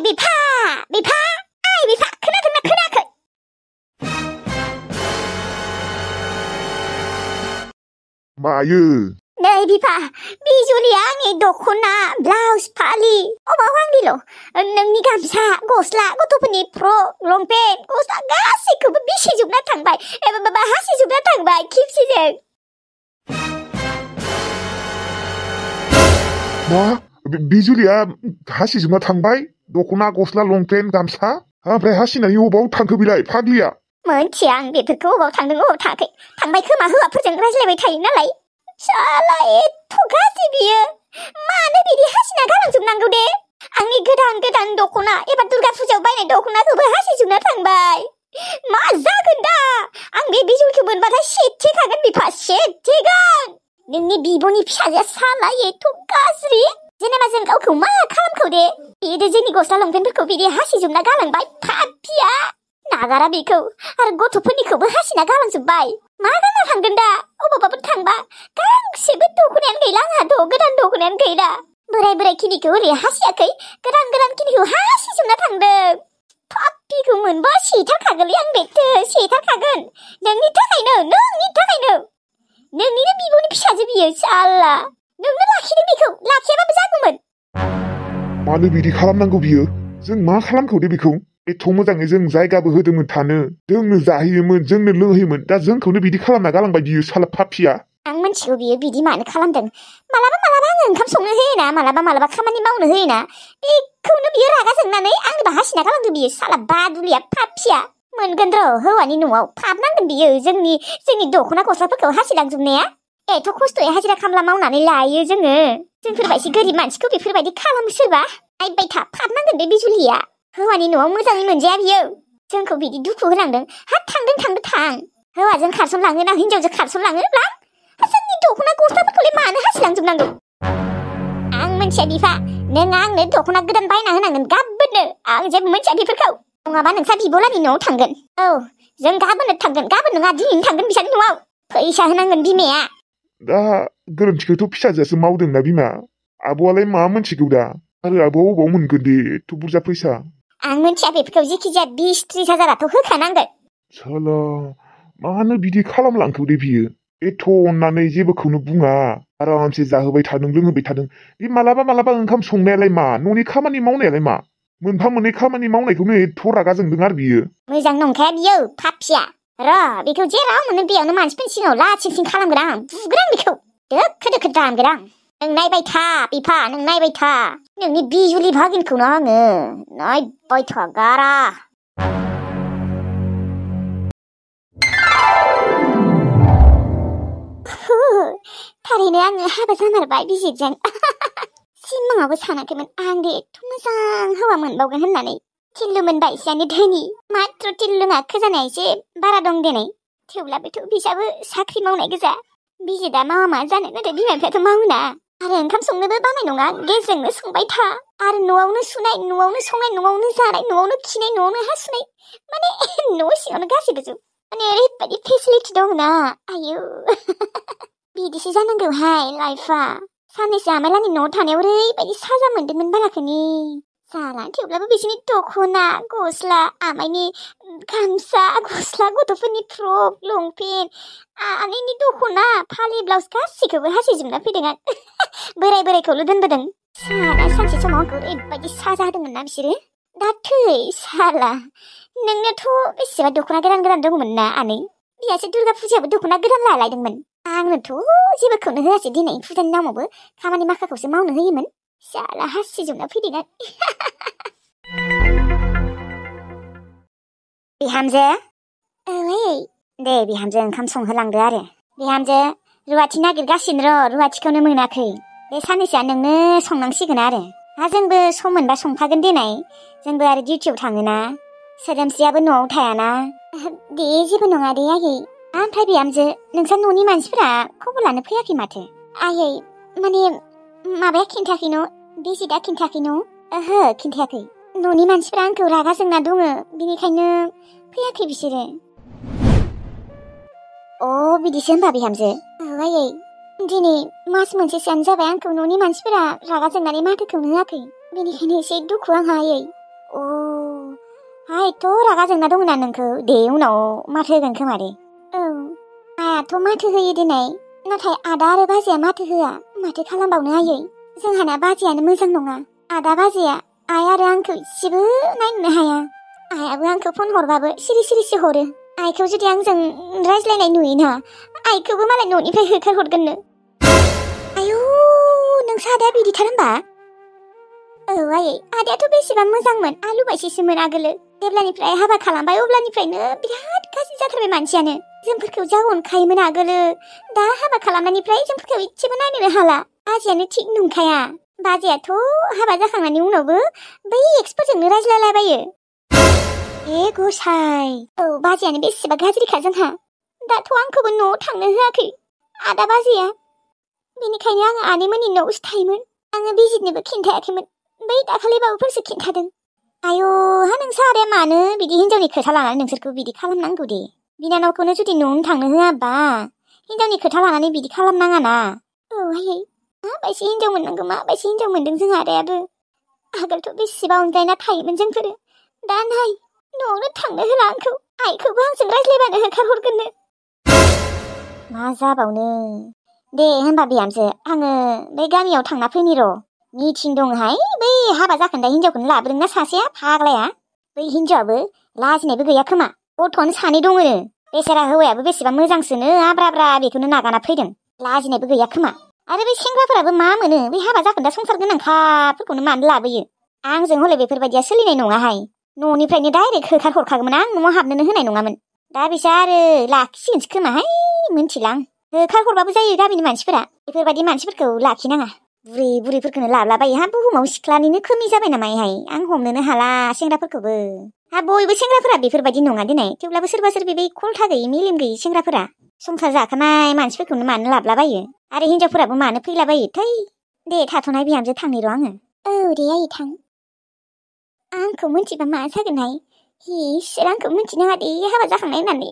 बिफा बिफा बिफा खोनादोंना खोनायाखै? मायो? नै बिफा बिजुलिया आंनि दख'ना ब्लाउस फालि अबाव आंनिल' नोंनि गामसा गस्ला गथ'फोरनि फ्रक लंपेन्ट गस्ला गासैखौबो बिसिजोबना थांबाय हासिजोबना थांबाय खेबसेजों। मा? बिजुलिया हासिजोबना थांबाय? दख'ना गस्ला लंपेन्ट गामसा? ओमफ्राय हासिनानै अबाव थांखो बिलाय फाग्लिया? मोनथिया आं बेफोरखौ अबाव थांदों अबाव थाङाखै। थांबाय खोमा हौवाफोरजों रायज्लायबाय थायो नालाय। साला एथ' गाज्रि बियो। मानो बिदि हासिना गालांजोबनांगौ दे? आंनि गोदान गोदान दख'ना एबा दुर्गा फुजायाव बायनाय दख'नाखौबो हासिजोबना थांबाय। मा जागोन दा? आं बे बिजुलिखौ मोनबाथाय सेथिखागोन बिफा सेथिगोन। नोंनि बिब'नि फिसाजोआ साला एथ' गाज्रि। जेनेबा जों गावखौ मा खालामखौ दे? बिदि जोंनि गस्ला लंपेन्टफोरखौ बिदि हासिजोबना गालांबाय पापिया। नागारा बेखौ आरो गथ'फोरनिखौबो हासिना गालांजोबबाय। मा गानना थांगोन दा? अबावबाफोर थांबा गांसेबो दख'नायानो गैला आंहाथ' गोदान दख'नायानो गैला। बोराय बोराय खिनिखौ ओरै हासियाखै गोदान खिनिखौ हासिजोबना थांदों। पापिखौ मोनबा सेथारखागोनलै आं बेखौ सेथारखागोन। नोंनि थाखायनो नोंनिनो बिब'नि फिसाजो बियो साला। नोंनो लाखिदों बेखौ लाखियाबाबो जागौमोन। मानो बिदि खालामनांगौ बियो? जों मा खालामखौ दे बेखौ? एथ' मोजाङै जों जायगाबो होदोंमोन थानो, जोंनो जाहोयोमोन जोंनो लोंहोयोमोन, दा जोंखौनो बिदि खालामना गालांबाय बियो साला पापिया। आं मिथिगौ बियो बिदि मानो खालामदों। मालाबा आङो ओंखाम संनो होयोना मालाबा खामानि मावनो होयोना बेखौनो बियो रागा जोंनानै आंनोबो हासिना गालांदों बियो साला बादुलिया पापिया। मोनगोन र' हौवानि न'आव फाबनांगोन बियो जोंनि दख'ना गस्लाफोरखौ हासिलांजोबनाया। एथ' खस्थ'यै हाजिरा खामला मावनानै लायो जोंफोरबायदि गोरिब मानसिखौ बेफोरबायदि खालामो सोरबा। नायबाय था फाबनांगोन बे बिजुलिया। हौवानि न'आव मोजाङै मोनजाया बियो। जोंखौ बिदि दुखु होनांदों। हा थां। हौवाजों खारसनलाङो ना हिनजावजों खारसनलाङो लां? जोंनि दख'ना गस्लाफोरखौलाय मानो हासिलांजोबनांगौ? आं मिथिया बिफा। नों आंनो दख'ना गोदान बायना होनांगोन गाबोननो। आं जेबो मिथिया बेफोरखौ। नङाबा नोंसा बिब'लानि न'आव थांगोन। औ जों गाबोननो थांगोन। गाबोन नङा दिनैनो थांगोन बिसानि न'आव। फैसा होनांगोन बिमाया। दा गोरोन्थिखौथ' फिसाजोआसो मावदोंना बिमा। आब'आलाय मा मोनथिगौ दा? आरो आब'आ अबाव मोनगोन दे एथ' बुरजा फैसा? आं मिथिया बेफोरखौ जिखिजाया 20-30 हाजाराथ' होखानांगोन। साला मानो बिदि खालामलांखौ दे बियो? एथ' अननानै जेबोखौनो बुङा, आरामसे जाहोबाय थादों लोंहोबाय थादों। बे मालाबा ओंखाम संनायालाय मा? न'नि खामानि मावनायालाय मा? मोनफा मोननै खामानि मावनायखौनो एथ' रागा जोंदों आरो बियो। मोजां नंखाया बियो पापिया। र' बेखौ जेराव मोनो बेयावनो मानसिफोरनि सिगाङाव लाथिं खालामगोन आं। बुगोन आं बेखौ। दोखो दामगोन आं। नों नायबाय था बिफा, नों नायबाय था। नोंनि बिजुलि भागिनखौनो आङो नायबाय था गारा। थारैनो आङो हाबा जामारबाय बिजितजों। सिमाङावबो सानाखैमोन आं दे एथ' मोजां हौवा मोनबावगोन होननानै। टिल्लु मोनबाय एसेयानो धोनि। मात्र टिल्लुङा खोजानाया एसे बारा दं दिनै। थेवब्लाबोथ' बिसाबो साख्रि मावनाय गोजा। बिजितआ मावा मा जानो, नाथाय बिमा बिफायाथ' मावोना। आरो ओंखाम संनोबो बानाय नङा, गेसजोंनो संबाय था। आरो न'आवनो सुनाय, न'आवनो संनाय, न'आवनो जानाय, न'आवनो खिनाय, न'आवनो हासुनाय। माने न' सिङावनो गासैबो जोब। माने ओरैबायदि फेसिलिटि दंना आयु। बिदिसो जानांगौहाय लाइफआ। साननैसो आमाइलानि न'आव थानायाव ओरैबायदि साजा मोनदोंमोन बाराखैनि। साला थेवब्लाबो बिसोरनि दख'ना गस्ला, आमाइनि गामसा गस्ला, गथ'फोरनि फ्रक लंपेन्ट, आनैनि दख'ना फालि ब्लाउस गासैखौबो हासिजोबना फैदों आं। बोरायखौल' दोनबोदों। साला सानसे समाव आंखौ ओरैबायदि साजा होदोंमोन ना बिसोरो। दा थै साला। नोंनोथ' बेसेबा दख'ना गोदान दंमोन ना आनै? बियासो दुर्गा फुजायावबो दख'ना गोदान लालायदोंमोन। आंनोथ' जेबोखौनो होआसै। दिनै फुजानि नामावबो खामानि माखाखौसो मावनो होयोमोन। साला हासिजोबना फैदों आं। बिहामजो दे बिहामजो ओंखाम संहोलांदो आरो। बिहामजो रुवाथि नागिरगासिनो र', रुवाथिखौनो मोनाखै। बे साननैसोआ नोंनो संनांसिगोन आरो। जोंबो सम मोनबा संफागोन देनाय। जोंबो आरो डिउटियाव थाङोना। सोदोमस्रियाबो न'आव थायाना। दे जेबो नङा दे आयै। ओमफ्राय बिहामजो नोंसा न'नि मानसिफोरा खबर लानो फैयाखै माथो? आयै माने माबाया खिन्थायाखै न'? बिजितआ खिन्थायाखै न'? ओहो खिन्थायाखै। न'नि मानसिफोरा आंखौ रागा जोंना दङ, बिनिखायनो फैयाखै बिसोरो। बिदिसो होनबा बिहामजो? औ आयै। दिनै मास मोनसेसोआनो जाबाय आंखौ न'नि मानसिफोरा रागा जोंनानै माथोखौनो होआखै। बेनिखायनो एसे दुखु आंहा आयै। आइथ' रागा जोंना दंना नोंखौ दे उनाव माथो होगोन खोमा दे आयाथ' माथो होयो दिनै नाथाय आदा आरो बाजैया माथो होआ माथो खालामबावनो आयै जोंहाना बाजैयानो मोजां नङा आदा बाजैया आइ आरो आंखौ इसेबो नायनो हाया आइयाबो आंखौ फन हरबाबो सिरि सिरिसो हरो आइखौ जुदि आंजों रायज्लायनाय नुयोना आइखौबो मालाय न'निफ्राय होखारहरगोननो आयौ नोंसा आदाया बिदिथार होनबा आयै आदायाथ' बेसेबां मोजांमोन आलु बायसिसोमोन आगोलो जेब्लानिफ्राय हाबा खालामबाय अब्लानिफ्रायनो बिराद गाज्रि जाथारबाय मानसियानो जोंफोरखौ जा अनखायोमोन आगोलो दा हाबा खालामनायनिफ्राय जोंफोरखौ इसेबो नायनोनो हाला बाजैयानो थिग नंखाया बाजैयाथ' हाबा जाखांनायनि उनावबो बै एक्सफोरजोंनो रायज्लायलाबायो गसाइ बाजैयानो बेसेबा गाज्रिखा जोंहा दाथ' आंखौबो न'आव थांनो होआखै आदा बाजैया बेनिखायनो आङो आनैमोननि न'आवसो थायोमोन आङो बिजितनोबो खिन्थायाखैमोन बै दाखालि बावैफोरसो खिन्थादों आयौ हा नोंसा आदाया मानो बिदि हिनजावनि खोथा लानानै नोंसोरखौ बिदि खालामनांगौ दे बिनानावखौनो जुदि न'आवनो थांनो होआबा हिनजावनि खोथा लानानै बिदि खालामनाङाना आयै माबायदि हिनजाव मोननांगौ माबायदि हिनजाव मोनदों जोंहा आदायाबो आगोलथ' बेसेबा अनज्लायना थायोमोन जोंफोरो दा नाय न'आवनो थांनो होला आंखौ आइखौबो आंजों रायज्लायबानो होखारहरगोननो मा जाबावनो दे होनबा बिहामजो आङो बै गामियाव थांना फैनि र' मिथिं दंहाय बै हाबा जाखोन्दा हिनजावखौनो लाबोदोंना सासेया फाग्लाया बै हिनजावाबो लाजिनायबो गैया खोमा गथ'आनो सानै दङनो बेसेरा हौवायाबो बेसेबा मोजांसोनो आब्रा बेखौनो नागाना फैदों लाजिनायबो गैया खोमा आरो बै सेंग्राफोराबो मा मोनो बै हाबा जाखोन्दा संसार गोनांखाफोरखौनो मानो लाबोयो आंजों हले बेफोरबायदिया सोलिनाय नङाहाय न'निफ्रायनो डाइरेक्ट होखार हरखागौमोन आं न'आव हाबनोनो होनाय नङामोन दा बिसोर आरो लाखिसिगोनसो खोमाहाय मिन्थिला आं होखार हरबाबो जायो गामिनि मानसिफोरा बेफोरबायदि मानसिफोरखौ लाखिनाङा बुरैफोरखौनो लाबलाबायो हा बुहुमाव सिख्लानिनो खोमि जाबाय नामाहाय आं हमनोनो हाला सेंग्राफोरखौबो हा बयबो सेंग्राफोरा बेफोरबायदि नङा दिनै थेवब्लाबो सोरबा सोरबि बै खलथा गैयि मेलेम गैयि सेंग्राफोरा संसार जाखानाय मानसिफोरखौनो मानो लाबलाबायो आरो हिनजावफोराबो मानो फैलाबायो थै दे थाथ'नाय बिहामजो थांनि र' आङो दे आयै थां आंखौ मिन्थिबा मा जागोनहाय इसोर आंखौ मिन्थिनाङा दे हाबा जाखांनाय होननानै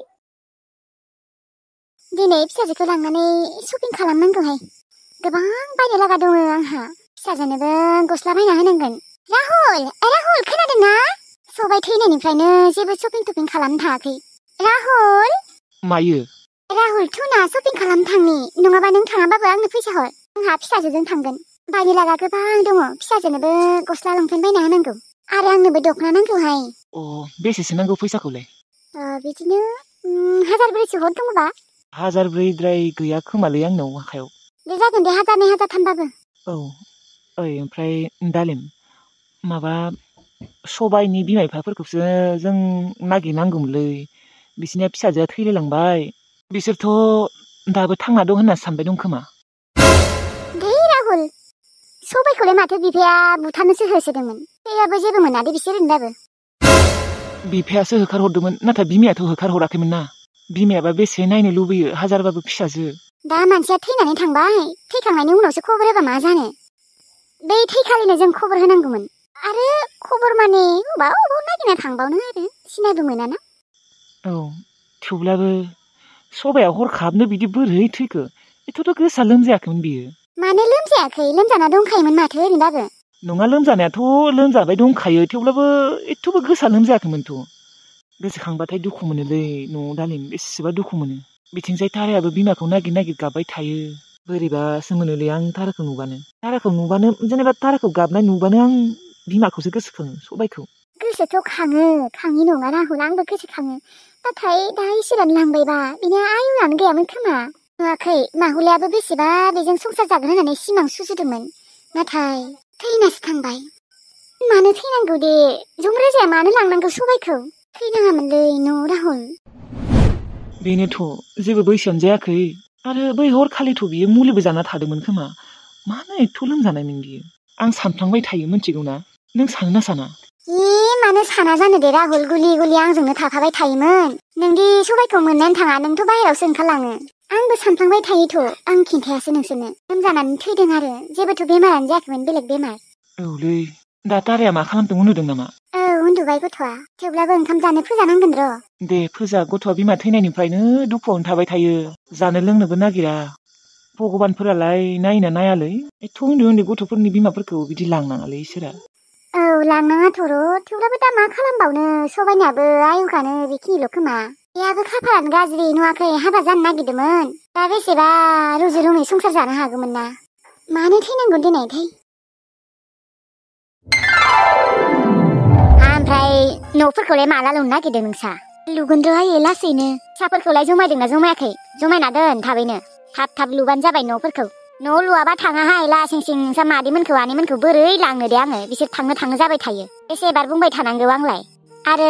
दिनै फिसाजोखौ लांनानै शपिं खालामनांगौहाय गोबां बायनो लागा दङ आंहा फिसाजोनोबो गस्ला बायना होनांगोन राहुल खोनादोंना सबाय थैनायनिफ्रायनो जेबो शपिं खालामनो थाङाखै राहुल मायो राहुल थुना शपिं खालामनो थांनि नङाबा नों थाङाबाबो आंनो फैसा हर आंहा फिसाजोजों थांगोन बायनो लागा गोबां दङ फिसाजोनोबो गस्ला लंपेन्ट बायना होनांगौ आरो आंनोबो दख'ना नांगौहाय बेसेसो नांगौ फैसाखौलाय बिदिनो 1000 हर दङबा 1000 गैया खोमालै आंनाव आखायाव दे जागोन दे 1002 1003बाबो ओमफ्राय दालिम माबा सबाइनि बिमा बिफाफोरखौसो जों नागिरनांगौमोनलै बिसिनिया फिसाजोआ थैलायलांबाय बिसोरथ' दाबो थांना दं होनना सानबाय दं खोमा दे राहुल सबाइखौलाय माथो बिफाया बुथारनोसो होसोदोंमोन थैयाबो जेबो मोना दे बिसोर होनबाबो बिफायासो होखारहरदोंमोन नाथाय बिमायाथ' होखारहराखैमोन ना बिमायाबा बेसे नायनो लुबैयो हाजारबाबो फिसाजो दा मानसिया थैनानै थांबाय थैखांनायनि उनावसो खबर होबा मा जानो बै थैखालिनो जों खबर होनांगौमोन आरो खबर माने अबाव नागिरना थांबावनो आरो सिनायबो मोनाना थेवब्लाबो सबाया हरखाबनो बिदि बोरै थैखो एथ'थ' गोसा लोमजायाखैमोन बियो मानो लोमजायाखै लोमजाना दंखायोमोन माथो ओरैनोबाबो नङा लोमजानायाथ' लोमजाबाय दंखायो थेवब्लाबो एथ'बो गोसा लोमजायाखैमोनथ' गोसोखांबाथाय दुखु मोनोलै न'आव दालिम बेसेबा दुखु मोनो बिथिंजाय तारायाबो बिमाखौ नागिर गाबबाय थायो बोरैबासो मोनोलै आं ताराखौ नुबानो जेनेबा ताराखौ गाबनाय नुबानो आं बिमाखौसो गोसोखाङो सबाइखौ गोसोथ' खाङि नङा राहुल आंबो गोसोखाङो नाथाय दा इसोरानो लांबायबा बिनि आयुआनो गैयामोन खोमा नुवाखै माहुलियाबो बेसेबा बेजों संसार जागोन होननानै सिमां सुजुदोंमोन नाथाय थैनासो थांबाय मानो थैनांगौ दे जमराजाया मानो लांनांगौ सबाइखौ थैनाङामोनलै न' राहुल बेनोथ' जेबो बैसोआनो जायाखै आरो बै हरखालिथ' बियो मुलिबो जाना थादोंमोन खोमा मानो एथ' लोमजानायमोन बियो आं सानफ्लांबाय थायो मिथिगौ ना नों सानो ना साना मानो साना जानो दे राहुल गुलि आंजोंनो थाफाबाय थायोमोन नोंदि सबाइखौ मोननानै थाङा नोंथ' बाहेरावसो ओंखारलाङो आंबो सानफ्लांबाय थायोथ' आं खिन्थायासो नोंसोरनो लोमजानानै थैदों आरो जेबोथ' बेमारानो जायाखैमोन बेलेग बेमार औलै दा ताराया मा खालामदों उन्दुदों नामा उन्दुबाय गथ'आ थेवब्लाबो ओंखाम जानो फोजानांगोन र' दे फोजा गथ'आ बिमा थैनायनिफ्रायनो दुखुआवनो थाबाय थायो जानो लोंनोबो नागिरा भगबानफोरालाय नायना नायालै एथ' उन्दै गथ'फोरनि बिमाफोरखौ बिदि लांनाङालै इसोरा औ लांनाङाथ'र' थेवब्लाबो दा मा खालामबावनो सबायनाबो आयुखानो बेखिनिल' खोमा बेहाबो खाफालानो गाज्रि नुवाखै हाबा जानो नागिरदोंमोन दा बेसेबा रुजु रुमै संसार जानो हागौमोन ना मानो थैनांगौ देनायथाय ओमफ्राय न'फोरखौलाय माला लुनो नागिरदों नोंसा लुगोन र' आयै लासैनो फिसाफोरखौलाय जमायदोंना जमायाखै जमायना दोन थाबैनो थाब लुबानो जाबाय न'फोरखौ न' लुवाबा थाङाहाय लासिं सिं नोंसा मादैमोनखौ आनैमोनखौ बोरै लांनो दे आङो बिसोर थांनो जाबाय थायो बेसेबार बुंबाय थानांगौ आंलाय आरो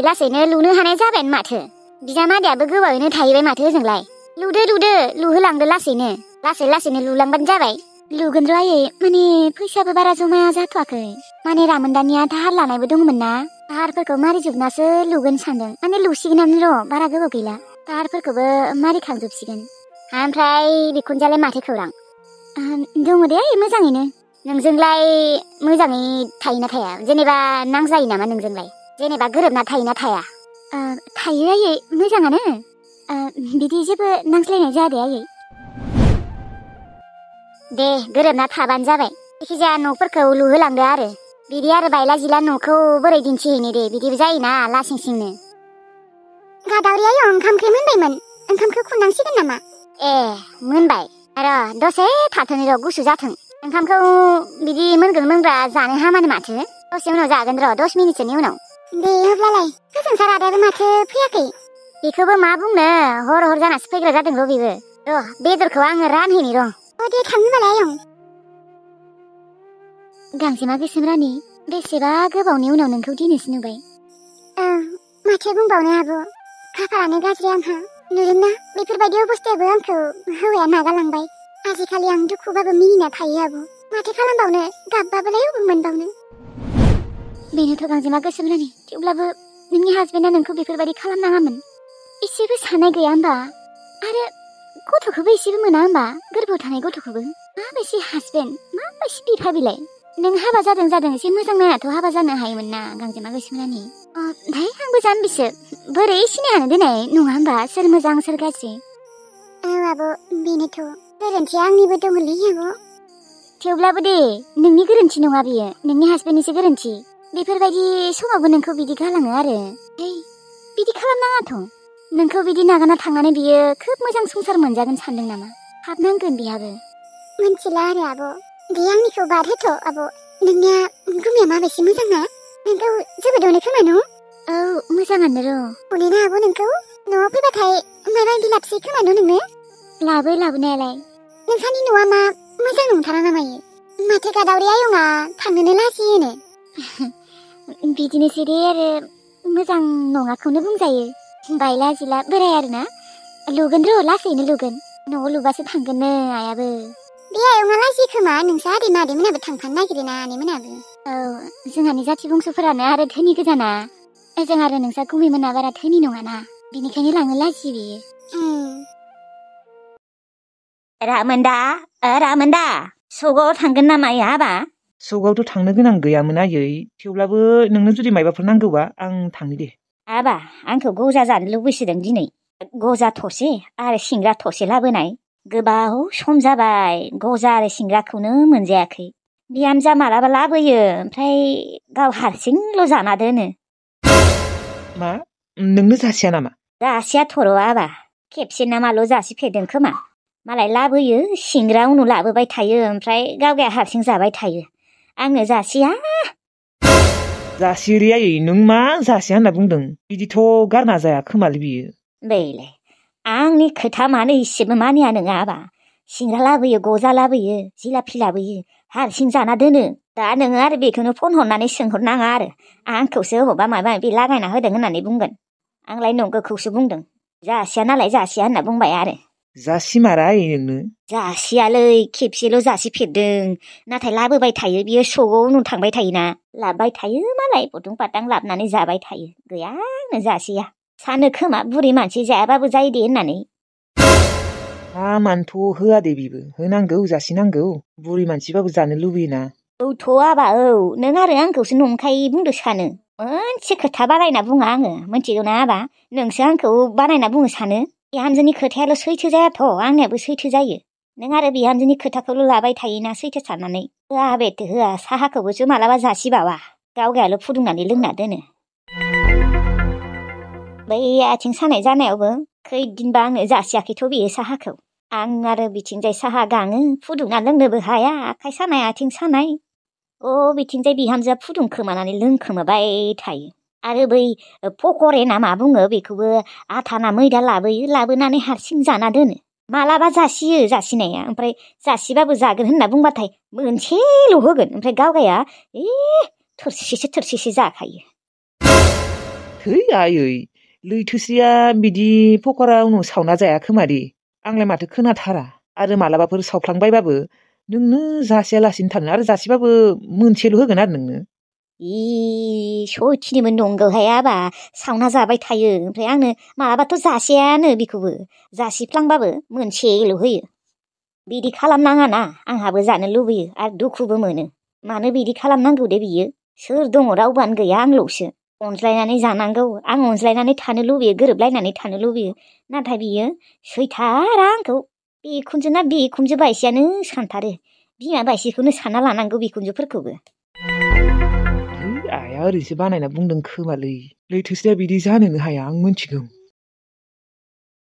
लासैनो लुनो हानाय जाबायानो माथो बिजामादैयाबो गोबावैनो थाहैबाय माथो ओजोंलाय लुदो लुहोलांदो लासैनो लुलांबानो जाबाय लुगोन र' आयै माने फैसाबो बारा जमाया जाथ'वाखै माने रामोनदानिया दाहार लानायबो दंमोन ना दाहारफोरखौ मारिजोबनासो लुगोन सानदों माने लुसिगोनानो र' बारा गोबाव गैला दाहारफोरखौबो मारिखांजोबसिगोन ओमफ्राय बिखुनजोआलाय माथो खौरां दङ दे मोजाङैनो नोंजोंलाय मोजाङै थायोना थाया जेनेबा नांजायो नामा नोंजोंलाय जेनेबा गोरोबना थायोना थाया थायो आयै मोजाङानो बिदि जेबो नांज्लायनाय जाया दे आयै दे गोरोबना थाबानो जाबाय जायखिजाया न'फोरखौ लुहोलांदो आरो बिदि आरो बायला जिला न'खौ बोरै दिन्थिहैनो दे बिदिबो जायोना लासिं सिंनो गादावरि आयं ओंखामखौ मोनबायमोन ओंखामखौ खुरनांसिगोन नामा ए मोनबाय र' दसे थाथ'नि र' गुसु जाथों ओंखामखौ बिदि मोनग्रा जानो हामानो माथो दसे उनाव जागोन र' 10 मिनिटसोनि उनाव दे अब्लालाय फोजोंसार आदायाबो माथो फैयाखै बेखौबो मा बुंनो हर जानासो फैग्रा जादों र' बेबो र' बेदरखौ आङो रानहैनि र' दे थां होनबालाय आयं गांजेमा गोसोम रानि बेसेबा गोबावनि उनाव नोंखौ दिनैसो नुबाय माथो बुंबावनो आब' खाफालानो गाज्रि आंहा नुदोंना बेफोरबायदि अबस्थायाबो आंखौ हौवाया नागारलांबाय आजिखालि आं दुखुबाबो मिनिना थायो आब' माथो खालामबावनो गाबबाबोलाय अबाव मोनबावनो बेनोथ' गांजेमा गोसोम रानि थेवब्लाबो नोंनि हासबेन्डआ नोंखौ बेफोरबायदि खालामनाङामोन एसेबो साननाय गैया होमबा आरो गथ'खौबो एसेबो मोना होमबा गोरबोआव थानाय गथ'खौबो माबायदि हासबेन्ड माबायदि बिफा बिलाय नों हाबा जादों एसे मोजां नायनाथ' हाबा जानो हायोमोन ना गांजेमा गोसोम रानि ओमफ्राय आंबो जाम्बिसो बोरै सिनायहानो देनाय नङा होमबा सोर मोजां सोर गाज्रि आब' बेनोथ' गोरोन्थिया आंनिबो दङलै आब' थेवब्लाबो दे नोंनि गोरोन्थि नङा बियो नोंनि हासबेन्डनिसो गोरोन्थि बेफोरबायदि समावबो नोंखौ बिदि गालाङो आरो बिदि खालामनाङाथ' नोंखौ बिदि नागारना थांनानै बियो खोब मोजां संसार मोनजागोन सानदों नामा हाबनांगोन बिहाबो मिथिला आरो आब' दे आंनिखौ बादहोथ' आब' नोंनिया गुमिया माबायदि मोजां ना नोंखौ जोबोद अनो खोमा न' औ मोजाङानो र' अनेना आब' नोंखौ न'आव फैबाथाय माबा बिलाबसै खोमा न' नोंनो लाबोनायालाय नोंसानि न'आ मा मोजां नंथारा नामायो माथो गादावरि आयंआ थांनोनो लाजियोनो बिदिनोसै दे आरो मोजां नङाखौनो बुंजायो बायला जिला बोराय आरोना लुगोन र' लासैनो लुगोन न'आव लुबासो थांगोननो आयाबो बे आयंआ लाजि खोमा नोंसा आदै मादैमोनाबो थांफानो नागिरोना आनैमोनाबो औ जोंहानि जाथि बंस'फोरानो आरो धोनि गोजाना जों आरो नोंसा गुमैमोना बारा धोनि नङाना बिनिखायनो लांनो लाजियो बेयो रामोनदा सगाव थांगोन नामा आबा सगावथ' थांनो गोनां गैयामोन आयै थेवब्लाबो नोंनो जुदि मायबाफोर नांगौबा आं थांनि दे आबा आंखौ गजा जानो लुबैसोदों दिनै गजा थसे आरो सिंग्रा थसे लाबोनाय गोबाव सम जाबाय गजा आरो सिंग्राखौनो मोनजायाखै बिहामजा मालाबा लाबोयो ओमफ्राय गाव हारसिंल' जाना दोनो मा नोंनो जासिया नामा जासिया थर' आबा खेबसे नामाल' जासिफेरदों खोमा मालाय लाबोयो सिंग्रा उनाव लाबोबाय थायो ओमफ्राय गावगाया हारसिं जाबाय थायो आंनो जासिया जासियो रे आयै नों मा जासिया होनना बुंदों बिदिथ' गारना जाया खोमालै बियो बेलाय आंनि खोथा मानो इसेबो मानिया नोङा आबा सिंग्रा लाबोयो गजा लाबोयो जिलाफि लाबोयो हारसिं जाना दोनो दा नोङो आरो बेखौनो फन हरनानै सोंहरनाङा आरो आंखौसो अबावबा माबा माबि लागायना होदों होननानै बुंगोन आंलाय नंगौखौसो बुंदों जासिया नालाय जासिया होनना बुंबाय आरो जासिमारा आयै नोंनो जासियालै खेबसेल' जासिफेरदों नाथाय लाबोबाय थायो बियो सगाव उनाव थांबाय थायोना लाबोबाय थायो मालाय फथं फाथां लाबोनानै जाबाय थायो गैया आंनो जासिया सानो खोमा बुरि मानसि जायाबाबो जायो दे होननानै हामानोथ' होआ दे बिबो होनांगौ जासिनांगौ बुरि मानसिबाबो जानो लुबैयोना औथ' आबा औ नों आरो आंखौसो नंखाय बुंदो सानो मोनसे खोथा बानायना बुङा आङो मिथिगौना आबा नोंसो आंखौ बानायना बुङो सानो बिहामजोनि खोथायाल' सैथो जायाथ' आंनियाबो सैथो जायो नों आरो बिहामजोनि खोथाखौल' लाबाय थायोना सैथो साननानै होआ बेथो होआ साहाखौबोसो मालाबा जासिबावा गावगायाल' फुदुंनानै लोंना दोनो बै आथिं सानाय जानायावबो खैदिनबा आंनो जासियाखैथ' बेयो साहाखौ आं आरो बिथिंजाय साहा गाङो फुदुंना लोंनोबो हाया आखाइ सानाय आथिं सानाय बिथिंजाय बिहामजोआ फुदुंखोमानानै लोंखोमाबाय थायो आरो बै पकरे ना मा बुङो बेखौबो आथा ना मैदा लाबोनानै हारसिं जाना दोनो मालाबा जासियो जासिनाया ओमफ्राय जासिबाबो जागोन होनना बुंबाथाय मोनसेल' होगोन ओमफ्राय गावगाया थोरसिसे जाखायो थै आयै लैथोसेया बिदि पकरा उनाव सावना जाया खोमा दे आंलाय माथो खोनाथारा आरो मालाबाफोर सावफ्लांबायबाबो नोंनो जासियालासिनो थानो आरो जासिबाबो मोनसेल' होगोन आरो नोंनो सयथिनिबो नंगौहाय आबा सावना जाबाय थायो ओमफ्राय आंनो मालाबाथ' जासियानो बेखौबो जासिफ्लांबाबो मोनसेल' होयो बिदि खालामनाङाना आंहाबो जानो लुबैयो आरो दुखुबो मोनो मानो बिदि खालामनांगौ दे बियो सोर दङ रावबोआनो गैया आंल'सो अनज्लायनानै जानांगौ आं अनज्लायनानै थानो लुबैयो गोरोबलायनानै थानो लुबैयो नाथाय बियो सैथारा आंखौ बिखुनजोना बिखुनजो बायसियानो सानथारो बिमा बायसिखौनो सानना लानांगौ बिखुनजोफोरखौबो आइया ओरैसो बानायना बुंदों खोमालै लैथोसेया बिदि जानोनो हाया आं मिथिगौ